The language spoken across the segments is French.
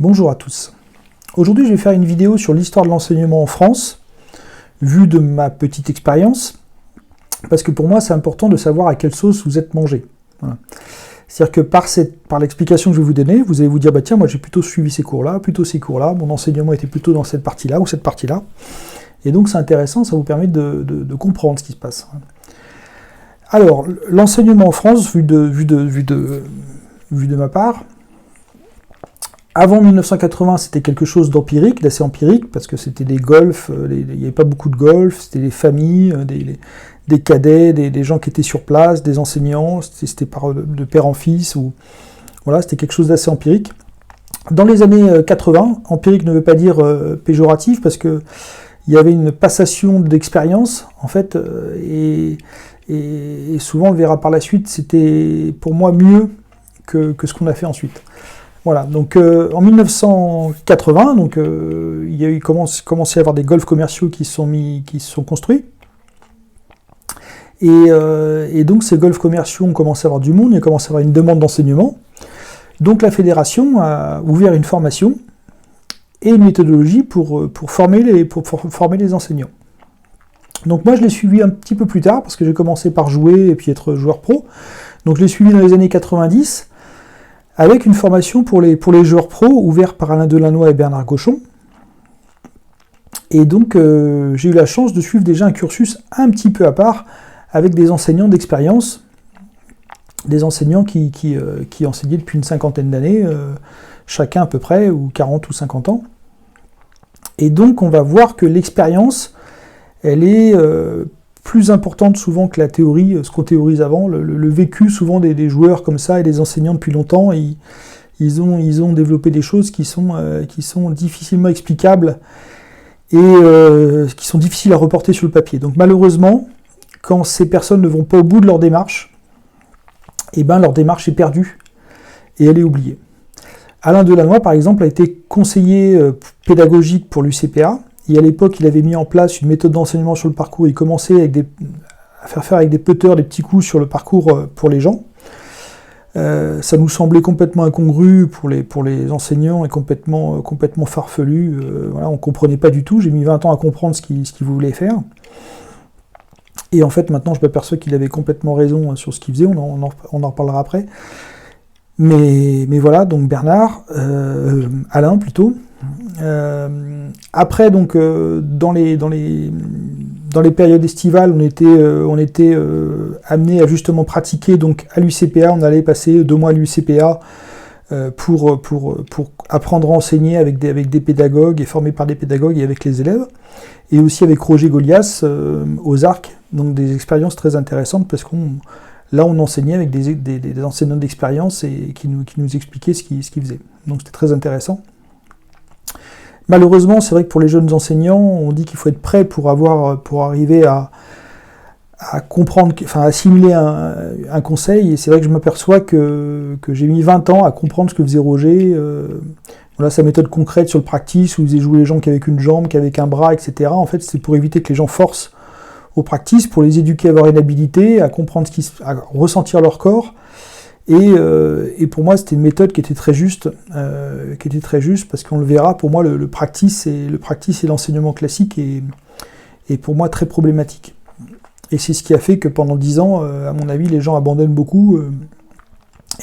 Bonjour à tous. Aujourd'hui, je vais faire une vidéo sur l'histoire de l'enseignement en France, vue de ma petite expérience, parce que pour moi, c'est important de savoir à quelle sauce vous êtes mangé. Voilà. C'est-à-dire que par l'explication que je vais vous donner, vous allez vous dire, bah tiens, moi j'ai plutôt suivi ces cours-là, plutôt ces cours-là, mon enseignement était plutôt dans cette partie-là ou cette partie-là. Et donc c'est intéressant, ça vous permet de comprendre ce qui se passe. Alors, l'enseignement en France, vu de ma part, avant 1980, c'était quelque chose d'empirique, d'assez empirique, parce que c'était des golfs, il n'y avait pas beaucoup de golfs, c'était des familles, des cadets, des gens qui étaient sur place, des enseignants, c'était de père en fils, ou voilà, c'était quelque chose d'assez empirique. Dans les années 80, empirique ne veut pas dire péjoratif, parce que il y avait une passation d'expérience, en fait, et souvent, on le verra par la suite, c'était pour moi mieux que ce qu'on a fait ensuite. Voilà, donc en 1980, donc, il y a eu commencé à y avoir des golfs commerciaux qui se sont construits. Et donc ces golfs commerciaux ont commencé à avoir du monde, il a commencé à avoir une demande d'enseignement. Donc la fédération a ouvert une formation et une méthodologie pour former les enseignants. Donc moi je l'ai suivi un petit peu plus tard, parce que j'ai commencé par jouer et puis être joueur pro. Donc je l'ai suivi dans les années 90, avec une formation pour les joueurs pro, ouverte par Alain Delannoy et Bernard Gauchon. Et donc j'ai eu la chance de suivre déjà un cursus un petit peu à part, avec des enseignants d'expérience, des enseignants qui enseignaient depuis une cinquantaine d'années, chacun à peu près, ou 40 ou 50 ans. Et donc on va voir que l'expérience, elle est plus importante souvent que la théorie, ce qu'on théorise avant. Le vécu souvent des joueurs comme ça et des enseignants depuis longtemps, ils ont développé des choses qui sont difficilement explicables et qui sont difficiles à reporter sur le papier. Donc malheureusement, quand ces personnes ne vont pas au bout de leur démarche, eh ben leur démarche est perdue et elle est oubliée. Alain Delannoy, par exemple, a été conseiller pédagogique pour l'UCPA, et à l'époque, il avait mis en place une méthode d'enseignement sur le parcours. Il commençait à faire avec des putters, des petits coups sur le parcours pour les gens. Ça nous semblait complètement incongru pour les enseignants et complètement farfelu. Voilà, on ne comprenait pas du tout. J'ai mis 20 ans à comprendre ce qu'il voulait faire. Et en fait, maintenant, je m'aperçois qu'il avait complètement raison sur ce qu'il faisait. On en reparlera après. Mais voilà, donc Bernard, Alain plutôt. Après, donc, dans les périodes estivales, on était amené à justement pratiquer donc à l'UCPA. On allait passer 2 mois à l'UCPA pour apprendre à enseigner avec des pédagogues et formés par des pédagogues et avec les élèves. Et aussi avec Roger Golias aux Arcs, donc des expériences très intéressantes, parce qu'on enseignait avec des enseignants d'expérience et qui nous expliquaient ce qu'ils faisaient. Donc c'était très intéressant. Malheureusement, c'est vrai que pour les jeunes enseignants, on dit qu'il faut être prêt pour arriver à comprendre, enfin à assimiler un conseil, et c'est vrai que je m'aperçois que j'ai mis 20 ans à comprendre ce que faisait Roger. Voilà sa méthode concrète sur le practice, où il faisait jouer les gens qu'avec une jambe, qu'avec un bras, etc. En fait, c'est pour éviter que les gens forcent au practice, pour les éduquer à avoir une habilité, à comprendre à ressentir leur corps. Et pour moi, c'était une méthode qui était très juste, parce qu'on le verra. Pour moi, le practice et l'enseignement classique est pour moi très problématique. Et c'est ce qui a fait que pendant 10 ans, à mon avis, les gens abandonnent beaucoup.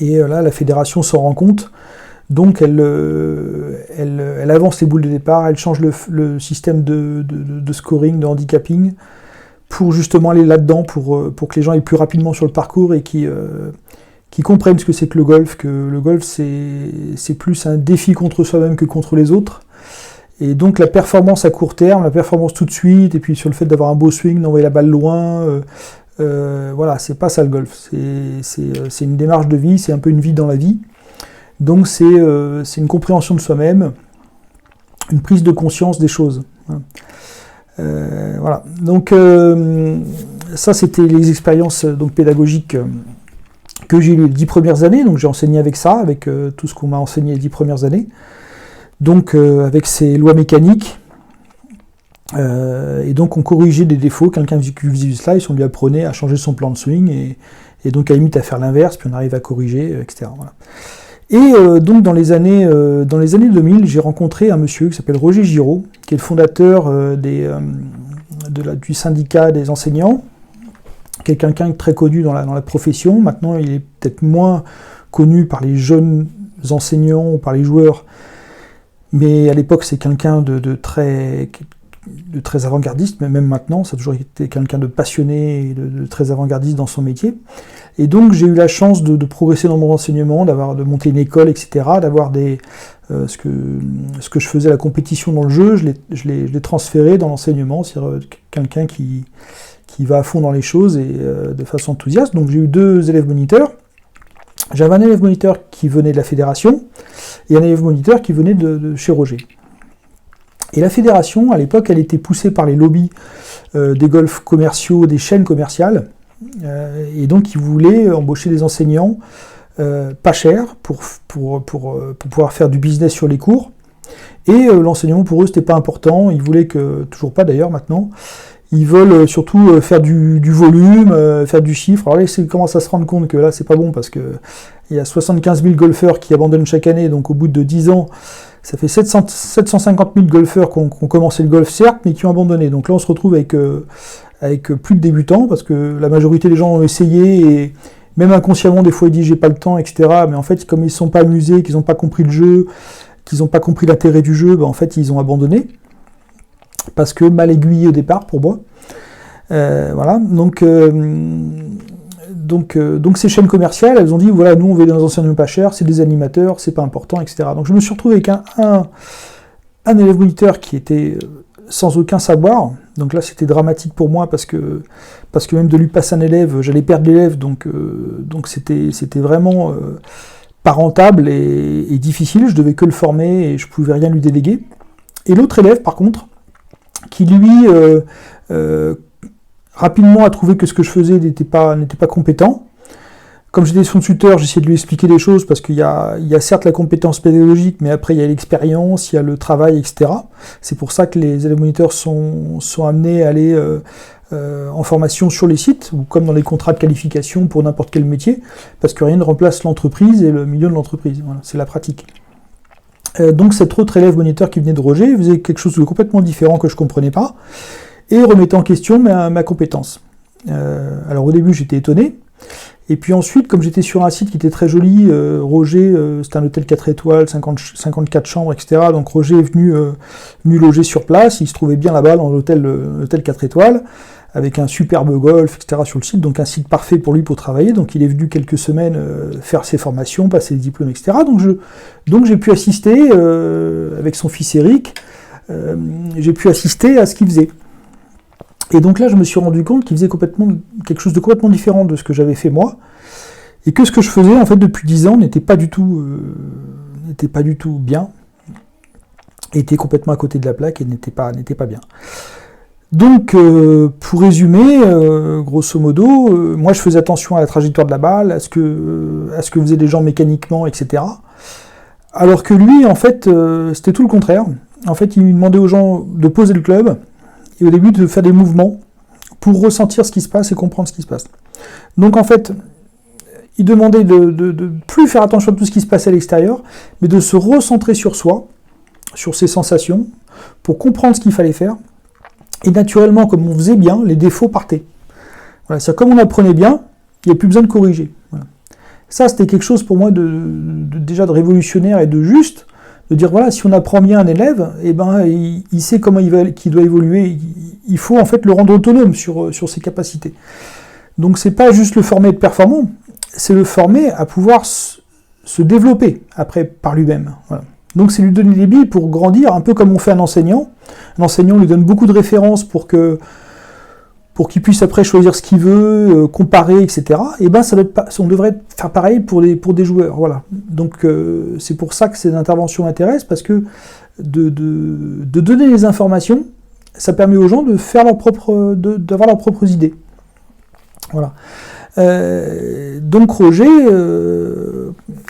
Et là, la fédération s'en rend compte. Donc, elle avance les boules de départ, elle change le système de scoring, de handicapping, pour justement aller là-dedans, pour que les gens aillent plus rapidement sur le parcours et qui comprennent ce que c'est que le golf c'est plus un défi contre soi-même que contre les autres. Et donc la performance à court terme, la performance tout de suite, et puis sur le fait d'avoir un beau swing, d'envoyer la balle loin, voilà, c'est pas ça le golf. C'est une démarche de vie, c'est un peu une vie dans la vie. Donc c'est une compréhension de soi-même, une prise de conscience des choses. Voilà. Donc ça, c'était les expériences donc pédagogiques que j'ai eu les 10 premières années. Donc j'ai enseigné avec ça, avec tout ce qu'on m'a enseigné les 10 premières années. Donc avec ces lois mécaniques. Et donc on corrigeait des défauts. Quelqu'un qui faisait du slice, on lui apprenait à changer son plan de swing et donc à la limite à faire l'inverse, puis on arrive à corriger, etc. Voilà. Et donc dans les années 2000, j'ai rencontré un monsieur qui s'appelle Roger Giraud, qui est le fondateur du syndicat des enseignants, qui est quelqu'un de très connu dans la profession. Maintenant, il est peut-être moins connu par les jeunes enseignants ou par les joueurs, mais à l'époque, c'est quelqu'un de très avant-gardiste, mais même maintenant, ça a toujours été quelqu'un de passionné et de très avant-gardiste dans son métier. Et donc, j'ai eu la chance de progresser dans mon enseignement, de monter une école, etc., d'avoir ce que je faisais à la compétition dans le jeu, je l'ai transféré dans l'enseignement, c'est-à-dire quelqu'un qui va à fond dans les choses et de façon enthousiaste. Donc, j'ai eu 2 élèves moniteurs. J'avais un élève moniteur qui venait de la fédération et un élève moniteur qui venait de chez Roger. Et la fédération, à l'époque, elle était poussée par les lobbies des golfs commerciaux, des chaînes commerciales, et donc ils voulaient embaucher des enseignants pas chers pour pouvoir faire du business sur les cours. Et l'enseignement pour eux, c'était pas important. Ils voulaient toujours pas d'ailleurs maintenant, ils veulent surtout faire du volume, faire du chiffre. Alors là, ils commencent à se rendre compte que là, c'est pas bon parce que il y a 75 000 golfeurs qui abandonnent chaque année, donc au bout de 10 ans, ça fait 750 000 golfeurs qui ont commencé le golf, certes, mais qui ont abandonné. Donc là, on se retrouve avec plus de débutants, parce que la majorité des gens ont essayé, et même inconsciemment, des fois, ils disent « j'ai pas le temps », etc. Mais en fait, comme ils ne sont pas amusés, qu'ils n'ont pas compris le jeu, qu'ils n'ont pas compris l'intérêt du jeu, en fait, ils ont abandonné, parce que mal aiguillés au départ, pour moi. Voilà, donc ces chaînes commerciales, elles ont dit, voilà, nous on veut des enseignants pas chers, c'est des animateurs, c'est pas important, etc. Donc je me suis retrouvé avec un élève moniteur qui était sans aucun savoir. Donc là c'était dramatique pour moi parce que même de lui passer un élève, j'allais perdre l'élève, donc c'était vraiment pas rentable et difficile, je devais que le former et je pouvais rien lui déléguer. Et l'autre élève par contre, qui lui rapidement a trouvé que ce que je faisais n'était pas compétent. Comme j'étais son tuteur, j'essayais de lui expliquer des choses parce qu'il y a certes la compétence pédagogique, mais après il y a l'expérience, il y a le travail, etc. C'est pour ça que les élèves moniteurs sont amenés à aller en formation sur les sites, ou comme dans les contrats de qualification pour n'importe quel métier, parce que rien ne remplace l'entreprise et le milieu de l'entreprise. Voilà, c'est la pratique. Donc cet autre élève moniteur qui venait de Roger faisait quelque chose de complètement différent que je ne comprenais pas, et remettait en question ma compétence. Alors au début j'étais étonné, et puis ensuite, comme j'étais sur un site qui était très joli, Roger, c'était un hôtel 4 étoiles, 54 chambres, etc. Donc Roger est venu loger sur place, il se trouvait bien là-bas dans l'hôtel 4 étoiles, avec un superbe golf, etc. sur le site, donc un site parfait pour lui pour travailler. Donc il est venu quelques semaines faire ses formations, passer les diplômes, etc. Donc j'ai pu assister, avec son fils Eric, j'ai pu assister à ce qu'il faisait. Et donc là, je me suis rendu compte qu'il faisait quelque chose de complètement différent de ce que j'avais fait moi, et que ce que je faisais en fait depuis 10 ans n'était pas du tout bien, était complètement à côté de la plaque et n'était pas bien. Donc, pour résumer, grosso modo, moi je faisais attention à la trajectoire de la balle, à ce que faisaient les gens mécaniquement, etc. Alors que lui, en fait, c'était tout le contraire. En fait, il demandait aux gens de poser le club, et au début de faire des mouvements pour ressentir ce qui se passe et comprendre ce qui se passe. Donc en fait, il demandait de plus faire attention à tout ce qui se passait à l'extérieur, mais de se recentrer sur soi, sur ses sensations, pour comprendre ce qu'il fallait faire. Et naturellement, comme on faisait bien, les défauts partaient. Voilà, c'est comme on apprenait bien, il n'y a plus besoin de corriger. Voilà. Ça, c'était quelque chose pour moi déjà de révolutionnaire et de juste, de dire voilà, si on apprend bien un élève, eh ben, il sait comment qu'il doit évoluer, il faut en fait le rendre autonome sur ses capacités. Donc c'est pas juste le former à être performant, c'est le former à pouvoir se développer après par lui-même. Voilà. Donc c'est lui donner des billes pour grandir, un peu comme on fait un enseignant. L'enseignant lui donne beaucoup de références pour qu'il puisse après choisir ce qu'il veut, comparer, etc. Et ben on devrait faire pareil pour des joueurs. Voilà. Donc c'est pour ça que ces interventions m'intéressent, parce que de donner les informations, ça permet aux gens d'avoir leurs propres idées. Voilà. Donc Roger,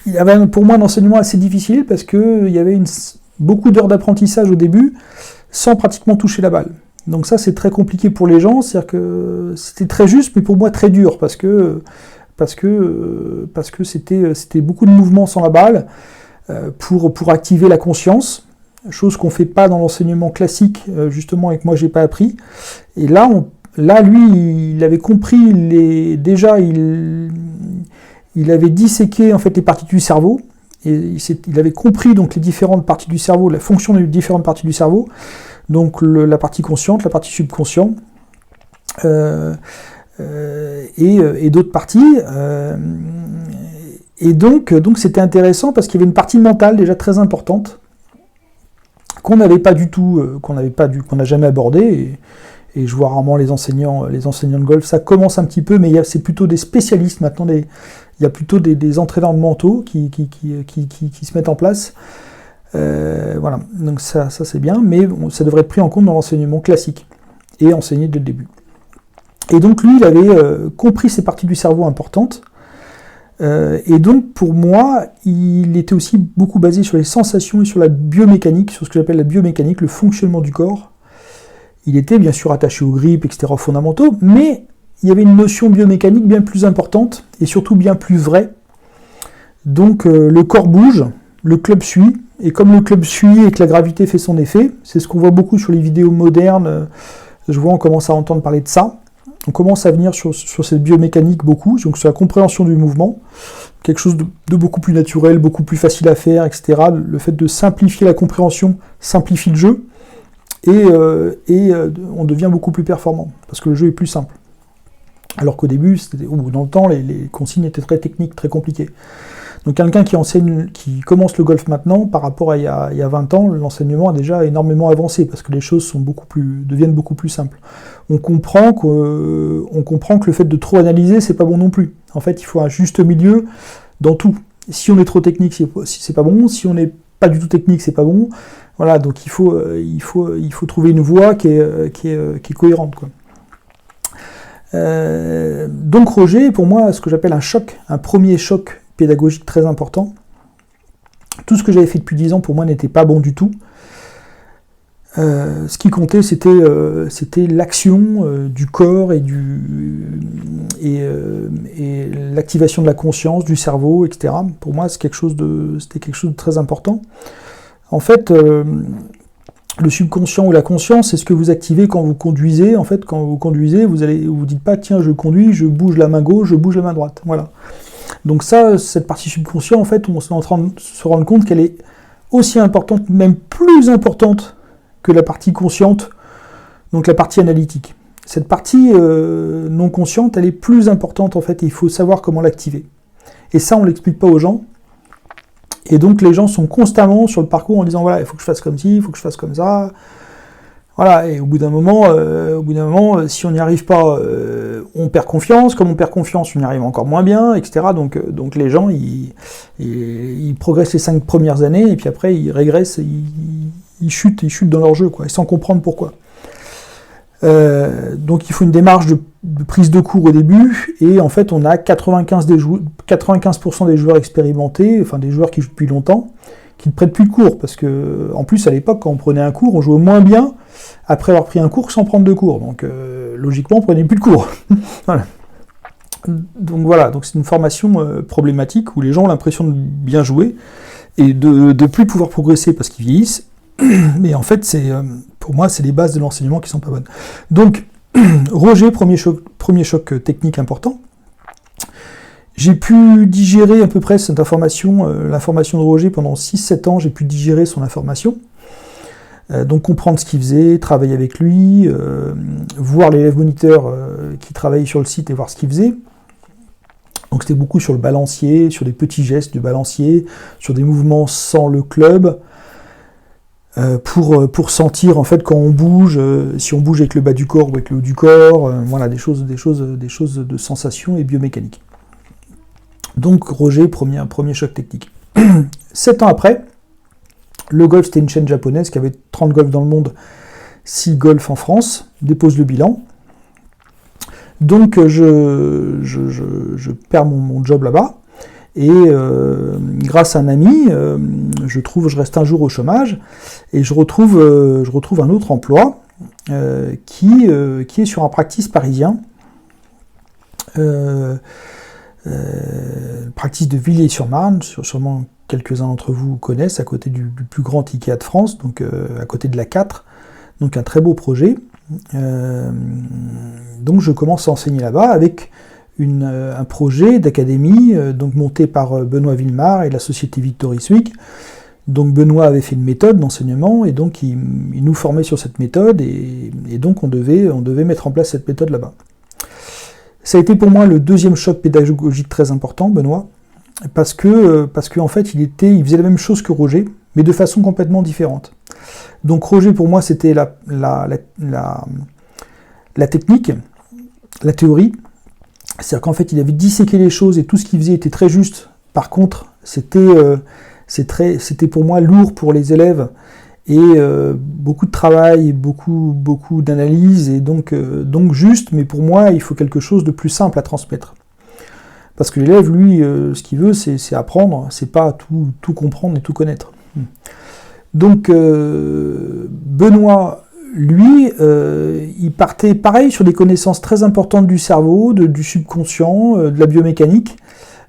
il y avait pour moi un enseignement assez difficile parce qu'il y avait beaucoup d'heures d'apprentissage au début sans pratiquement toucher la balle. Donc ça c'est très compliqué pour les gens, c'est-à-dire que c'était très juste mais pour moi très dur parce que parce que c'était beaucoup de mouvements sans la balle pour activer la conscience, chose qu'on ne fait pas dans l'enseignement classique, justement, et que moi j'ai pas appris. Et là, lui, il avait compris déjà, il avait disséqué en fait les parties du cerveau, et il avait compris donc les différentes parties du cerveau, la fonction des différentes parties du cerveau, donc la partie consciente, la partie subconsciente, et d'autres parties. Et donc c'était intéressant parce qu'il y avait une partie mentale déjà très importante qu'on n'avait pas du tout, qu'on n'a jamais abordé. Et je vois rarement les enseignants de golf. Ça commence un petit peu, mais c'est plutôt des spécialistes maintenant. Il y a plutôt des entraîneurs mentaux qui se mettent en place. Voilà, donc ça c'est bien, mais ça devrait être pris en compte dans l'enseignement classique et enseigné dès le début. Et donc lui, il avait compris ces parties du cerveau importantes. Et donc pour moi, il était aussi beaucoup basé sur les sensations et sur la biomécanique, sur ce que j'appelle la biomécanique, le fonctionnement du corps. Il était bien sûr attaché aux grips, etc., aux fondamentaux, mais il y avait une notion biomécanique bien plus importante et surtout bien plus vraie. Donc le corps bouge, le club suit, et comme le club suit et que la gravité fait son effet, c'est ce qu'on voit beaucoup sur les vidéos modernes, je vois on commence à entendre parler de ça, on commence à venir sur cette biomécanique beaucoup, donc sur la compréhension du mouvement, quelque chose de beaucoup plus naturel, beaucoup plus facile à faire, etc. Le fait de simplifier la compréhension simplifie le jeu, et on devient beaucoup plus performant, parce que le jeu est plus simple. Alors qu'au début, dans le temps, les consignes étaient très techniques, très compliquées. Donc quelqu'un qui commence le golf maintenant, par rapport à il y a 20 ans, l'enseignement a déjà énormément avancé, parce que les choses deviennent beaucoup plus simples. On comprend que le fait de trop analyser, c'est pas bon non plus. En fait, il faut un juste milieu dans tout. Si on est trop technique, c'est pas bon. Si on n'est pas du tout technique, c'est pas bon. Voilà, donc il faut trouver une voie qui est cohérente, quoi. Donc Roger, pour moi, ce que j'appelle un premier choc pédagogique très important. Tout ce que j'avais fait depuis 10 ans, pour moi, n'était pas bon du tout. Ce qui comptait, c'était l'action du corps et l'activation de la conscience, du cerveau, etc. Pour moi, c'était quelque chose de très important. En fait, le subconscient ou la conscience, c'est ce que vous activez quand vous conduisez. En fait, quand vous conduisez, vous dites pas, tiens, je conduis, je bouge la main gauche, je bouge la main droite. Voilà. Donc ça, cette partie subconsciente, en fait, on est en train de se rendre compte qu'elle est aussi importante, même plus importante que la partie consciente, donc la partie analytique. Cette partie non consciente, elle est plus importante, en fait, et il faut savoir comment l'activer. Et ça, on ne l'explique pas aux gens. Et donc les gens sont constamment sur le parcours en disant voilà, il faut que je fasse comme ci, il faut que je fasse comme ça. Voilà, et au bout d'un moment, si on n'y arrive pas, on perd confiance. Comme on perd confiance, on y arrive encore moins bien, etc. Donc les gens, ils progressent les 5 premières années, et puis après, ils régressent, ils chutent dans leur jeu, quoi, sans comprendre pourquoi. Donc il faut une démarche de prise de cours au début, et en fait on a 95% des joueurs expérimentés, enfin des joueurs qui jouent depuis longtemps, qui ne prennent plus de cours, parce que en plus à l'époque quand on prenait un cours, on jouait moins bien après avoir pris un cours sans prendre de cours, donc logiquement on prenait plus de cours. Voilà. Donc c'est une formation problématique où les gens ont l'impression de bien jouer et de plus pouvoir progresser parce qu'ils vieillissent. Mais en fait, pour moi, c'est les bases de l'enseignement qui sont pas bonnes. Donc, Roger, premier choc technique important. J'ai pu digérer à peu près cette information, l'information de Roger pendant 6-7 ans, j'ai pu digérer son information. Donc comprendre ce qu'il faisait, travailler avec lui, voir l'élève moniteur qui travaillait sur le site et voir ce qu'il faisait. Donc c'était beaucoup sur le balancier, sur des petits gestes du balancier, sur des mouvements sans le club, pour sentir en fait quand on bouge, si on bouge avec le bas du corps ou avec le haut du corps, voilà, des choses de sensation et biomécanique. Donc Roger, premier choc technique. 7 ans après, le golf, c'était une chaîne japonaise qui avait 30 golfs dans le monde, 6 golfs en France, dépose le bilan. Donc je perds mon job là-bas. Et grâce à un ami, je reste un jour au chômage et je retrouve un autre emploi qui est sur un practice parisien. practice de Villiers-sur-Marne, sûrement quelques-uns d'entre vous connaissent, à côté du plus grand IKEA de France, donc à côté de la 4, donc un très beau projet. Donc je commence à enseigner là-bas avec un projet d'académie donc monté par Benoît Villemar et la société Victory Suite. Donc Benoît avait fait une méthode d'enseignement et donc il nous formait sur cette méthode et donc on devait mettre en place cette méthode là-bas. Ça a été pour moi le deuxième choc pédagogique très important, Benoît, parce que en fait il faisait la même chose que Roger, mais de façon complètement différente. Donc Roger pour moi c'était la technique, la théorie, c'est-à-dire qu'en fait il avait disséqué les choses et tout ce qu'il faisait était très juste. Par contre c'était pour moi lourd pour les élèves et beaucoup de travail, beaucoup d'analyse et donc juste, mais pour moi il faut quelque chose de plus simple à transmettre. Parce que l'élève, lui, ce qu'il veut, c'est apprendre, c'est pas tout comprendre et tout connaître. Donc Benoît, lui, il partait pareil sur des connaissances très importantes du cerveau, du subconscient, de la biomécanique,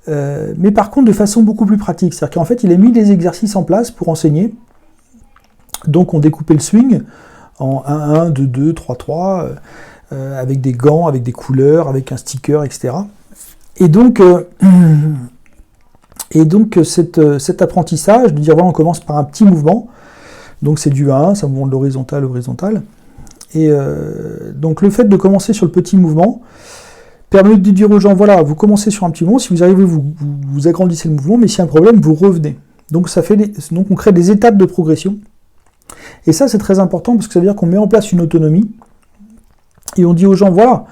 mais par contre de façon beaucoup plus pratique. C'est-à-dire qu'en fait, il a mis des exercices en place pour enseigner. Donc on découpait le swing en 1-1, 2-2, 3-3, avec des gants, avec des couleurs, avec un sticker, etc. Et donc cet apprentissage, de dire voilà, on commence par un petit mouvement, donc c'est du 1-1, ça mouvement de l'horizontale, horizontal. Et donc le fait de commencer sur le petit mouvement permet de dire aux gens, voilà, vous commencez sur un petit mouvement, si vous arrivez, vous agrandissez le mouvement, mais s'il y a un problème, vous revenez. Donc on crée des étapes de progression. Et ça, c'est très important parce que ça veut dire qu'on met en place une autonomie et on dit aux gens, voilà,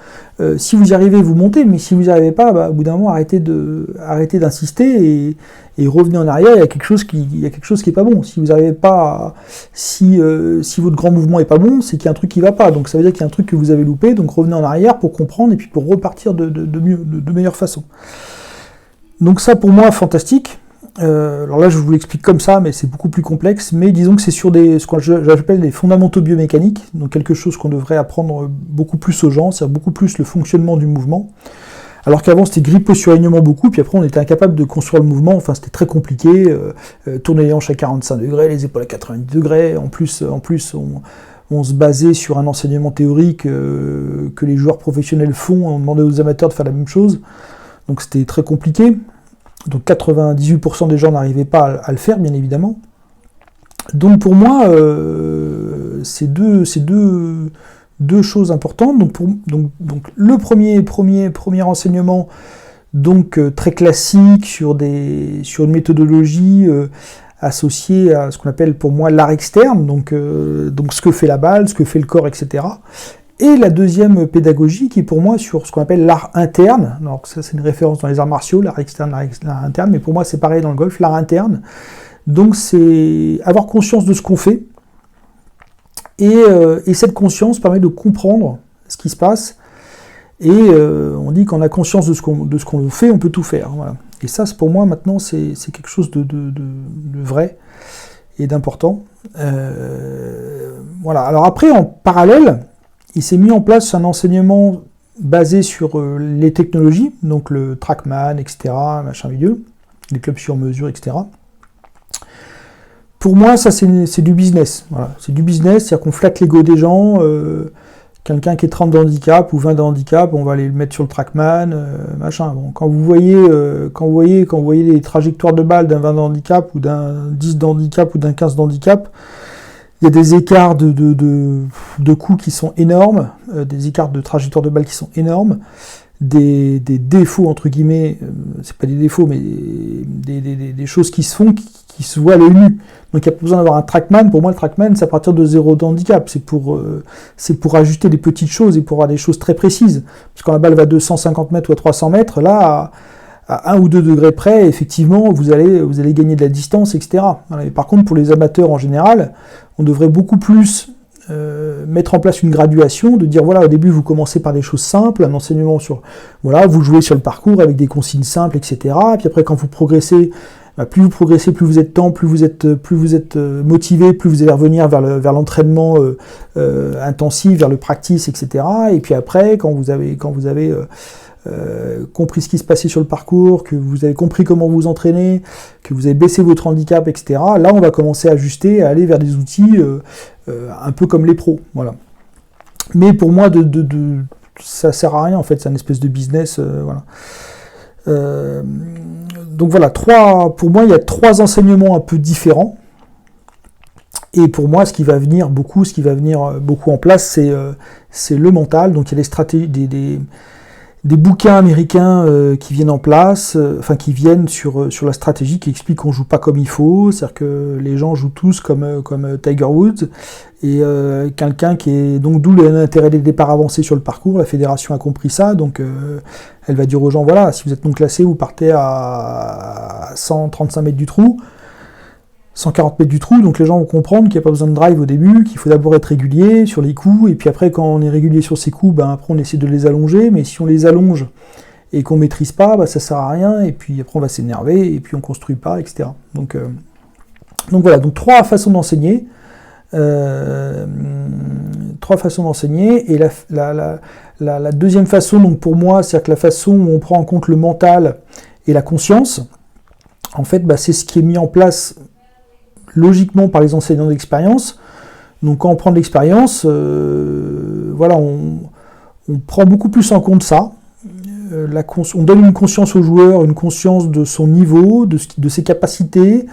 si vous y arrivez, vous montez, mais si vous n'y arrivez pas, au bout d'un moment, arrêtez d'insister et revenez en arrière, il y a quelque chose qui est pas bon. Si vous n'arrivez pas, si votre grand mouvement est pas bon, c'est qu'il y a un truc qui va pas. Donc ça veut dire qu'il y a un truc que vous avez loupé, donc revenez en arrière pour comprendre et puis pour repartir de meilleure façon. Donc ça, pour moi, fantastique. Alors là, je vous l'explique comme ça, mais c'est beaucoup plus complexe. Mais disons que c'est sur ce que j'appelle des fondamentaux biomécaniques, donc quelque chose qu'on devrait apprendre beaucoup plus aux gens, c'est-à-dire beaucoup plus le fonctionnement du mouvement. Alors qu'avant, c'était gripper sur alignement beaucoup, puis après, on était incapable de construire le mouvement. Enfin, c'était très compliqué. Tourner les hanches à 45 degrés, les épaules à 90 degrés. En plus, on se basait sur un enseignement théorique que les joueurs professionnels font. On demandait aux amateurs de faire la même chose. Donc, c'était très compliqué. Donc 98% des gens n'arrivaient pas à le faire, bien évidemment. Donc pour moi, c'est deux choses importantes. Donc le premier enseignement, donc très classique sur une méthodologie associée à ce qu'on appelle pour moi l'art externe, donc ce que fait la balle, ce que fait le corps, etc. Et la deuxième pédagogie qui est pour moi sur ce qu'on appelle l'art interne. Donc ça c'est une référence dans les arts martiaux, l'art externe, l'art interne, mais pour moi c'est pareil dans le golf, l'art interne. Donc c'est avoir conscience de ce qu'on fait, et cette conscience permet de comprendre ce qui se passe, et on dit qu'on a conscience de ce qu'on fait, on peut tout faire. Voilà. Et ça pour moi maintenant c'est quelque chose de vrai et d'important. Voilà. Alors après en parallèle, il s'est mis en place un enseignement basé sur les technologies, donc le Trackman, etc., machin milieu, les clubs sur mesure, etc. Pour moi, ça c'est du business. Voilà. C'est du business, c'est-à-dire qu'on flatte l'ego des gens. Quelqu'un qui est 30 de handicap ou 20 de handicap, on va aller le mettre sur le Trackman, machin. Bon, quand vous voyez les trajectoires de balles d'un 20 de handicap ou d'un 10 de handicap ou d'un 15 de handicap, il y a des écarts de coups qui sont énormes, des écarts de trajectoire de balle qui sont énormes, des défauts, entre guillemets, c'est pas des défauts, mais des choses qui se font, qui se voient à l'œil nu. Donc il n'y a pas besoin d'avoir un Trackman. Pour moi, le Trackman, c'est à partir de 0 de handicap. C'est pour ajuster des petites choses et pour avoir des choses très précises. Parce que quand la balle va de 150 mètres ou à 300 mètres, là, à 1 ou 2 degrés près, effectivement, vous allez gagner de la distance, etc. Voilà. Et par contre, pour les amateurs en général, on devrait beaucoup plus mettre en place une graduation, de dire, voilà, au début, vous commencez par des choses simples, un enseignement sur, voilà, vous jouez sur le parcours avec des consignes simples, etc. Et puis après, quand vous progressez, plus vous progressez, plus vous êtes temps, plus vous êtes motivé, plus vous allez revenir vers l'entraînement compris ce qui se passait sur le parcours, que vous avez compris comment vous entraîner, que vous avez baissé votre handicap, etc. Là, on va commencer à ajuster, à aller vers des outils un peu comme les pros. Voilà. Mais pour moi, ça sert à rien, en fait, c'est une espèce de business. Voilà. Donc voilà, pour moi, il y a 3 enseignements un peu différents. Et pour moi, ce qui va venir beaucoup en place, c'est le mental. Donc il y a des stratégies, des bouquins américains qui viennent en place, qui viennent sur la stratégie, qui expliquent qu'on joue pas comme il faut, c'est-à-dire que les gens jouent tous comme Tiger Woods, et quelqu'un qui est donc d'où l'intérêt des départs avancés sur le parcours. La fédération a compris ça, donc elle va dire aux gens, voilà, si vous êtes non classé, vous partez à 135 mètres du trou, 140 mètres du trou, donc les gens vont comprendre qu'il n'y a pas besoin de drive au début, qu'il faut d'abord être régulier sur les coups, et puis après quand on est régulier sur ces coups, après on essaie de les allonger, mais si on les allonge et qu'on ne maîtrise pas, ça sert à rien, et puis après on va s'énerver, et puis on ne construit pas, etc. Donc voilà, donc 3 façons d'enseigner, et la deuxième façon, donc pour moi, c'est-à-dire que la façon où on prend en compte le mental et la conscience, en fait, c'est ce qui est mis en place logiquement par les enseignants d'expérience. Donc quand on prend de l'expérience, voilà, on prend beaucoup plus en compte ça. On donne une conscience au joueur, une conscience de son niveau, de ses capacités,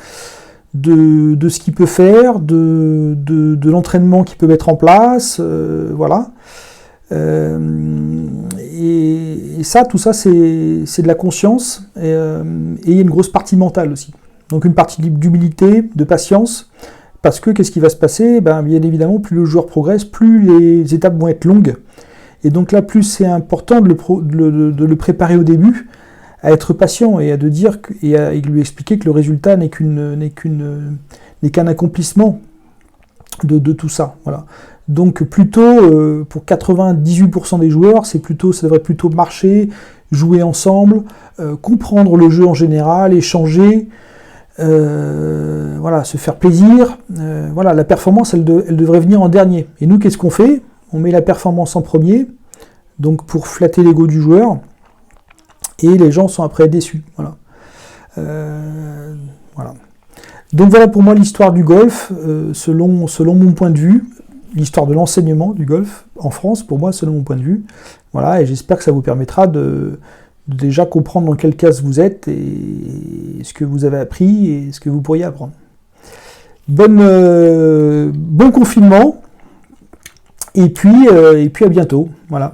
de ce qu'il peut faire, de l'entraînement qu'il peut mettre en place, voilà. Et ça, tout ça, c'est de la conscience, et il y a une grosse partie mentale aussi. Donc une partie d'humilité, de patience, parce que qu'est-ce qui va se passer ? Bien évidemment, plus le joueur progresse, plus les étapes vont être longues. Et donc là, plus c'est important de le préparer au début, à être patient et à lui expliquer que le résultat n'est qu'un accomplissement de tout ça. Voilà. Donc plutôt, pour 98% des joueurs, ça devrait plutôt marcher, jouer ensemble, comprendre le jeu en général, échanger, voilà, se faire plaisir. Voilà, la performance, elle devrait venir en dernier. Et nous, qu'est-ce qu'on fait ? On met la performance en premier, donc pour flatter l'ego du joueur, et les gens sont après déçus. Voilà. Voilà. Donc voilà pour moi l'histoire du golf, selon mon point de vue, l'histoire de l'enseignement du golf en France, pour moi, selon mon point de vue. Voilà, et j'espère que ça vous permettra de déjà comprendre dans quelle case vous êtes et ce que vous avez appris et ce que vous pourriez apprendre. Bon confinement, et puis à bientôt. Voilà.